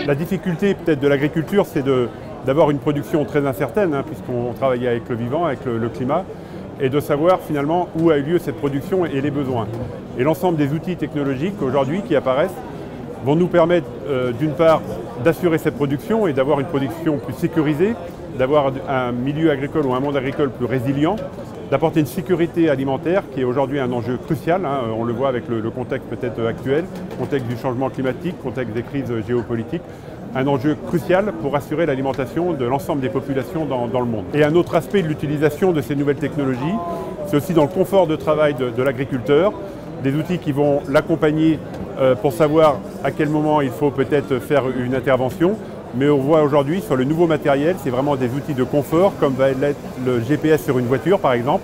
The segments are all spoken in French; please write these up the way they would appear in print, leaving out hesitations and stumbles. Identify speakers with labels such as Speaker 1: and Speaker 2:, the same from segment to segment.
Speaker 1: La difficulté peut-être de l'agriculture, c'est d'avoir une production très incertaine, puisqu'on travaille avec le vivant, avec le climat, et de savoir finalement où a eu lieu cette production et les besoins. Et l'ensemble des outils technologiques aujourd'hui qui apparaissent vont nous permettre d'une part d'assurer cette production et d'avoir une production plus sécurisée, d'avoir un milieu agricole ou un monde agricole plus résilient, d'apporter une sécurité alimentaire qui est aujourd'hui un enjeu crucial, on le voit avec le contexte peut-être actuel, contexte du changement climatique, contexte des crises géopolitiques, un enjeu crucial pour assurer l'alimentation de l'ensemble des populations dans le monde. Et un autre aspect de l'utilisation de ces nouvelles technologies, c'est aussi dans le confort de travail de l'agriculteur, des outils qui vont l'accompagner pour savoir à quel moment il faut peut-être faire une intervention. Mais on voit aujourd'hui sur le nouveau matériel, c'est vraiment des outils de confort, comme va l'être le GPS sur une voiture par exemple.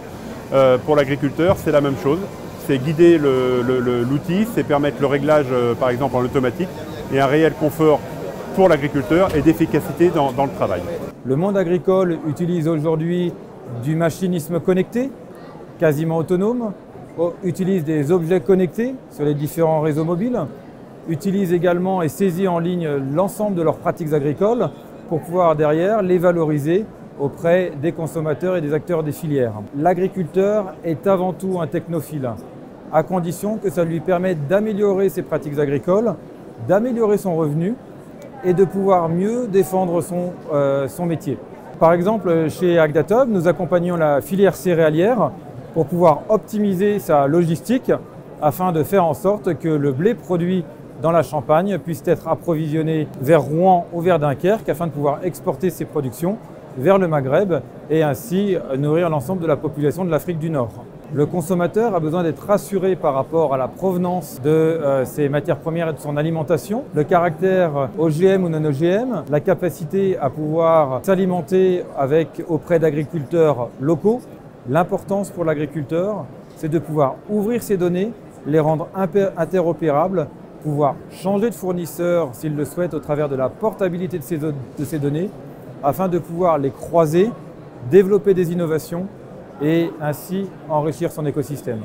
Speaker 1: Pour l'agriculteur, c'est la même chose. C'est guider l'outil, c'est permettre le réglage par exemple en automatique et un réel confort pour l'agriculteur et d'efficacité dans le travail.
Speaker 2: Le monde agricole utilise aujourd'hui du machinisme connecté, quasiment autonome, utilise des objets connectés sur les différents réseaux mobiles, utilise également et saisit en ligne l'ensemble de leurs pratiques agricoles pour pouvoir derrière les valoriser auprès des consommateurs et des acteurs des filières. L'agriculteur est avant tout un technophile, à condition que ça lui permette d'améliorer ses pratiques agricoles, d'améliorer son revenu et de pouvoir mieux défendre son métier. Par exemple, chez Agdatop, nous accompagnons la filière céréalière pour pouvoir optimiser sa logistique afin de faire en sorte que le blé produit dans la Champagne puisse être approvisionné vers Rouen ou vers Dunkerque afin de pouvoir exporter ses productions vers le Maghreb et ainsi nourrir l'ensemble de la population de l'Afrique du Nord. Le consommateur a besoin d'être rassuré par rapport à la provenance de ses matières premières et de son alimentation, le caractère OGM ou non OGM, la capacité à pouvoir s'alimenter auprès d'agriculteurs locaux. L'importance pour l'agriculteur, c'est de pouvoir ouvrir ces données, les rendre interopérables, pouvoir changer de fournisseur s'il le souhaite au travers de la portabilité de ces données, afin de pouvoir les croiser, développer des innovations et ainsi enrichir son écosystème.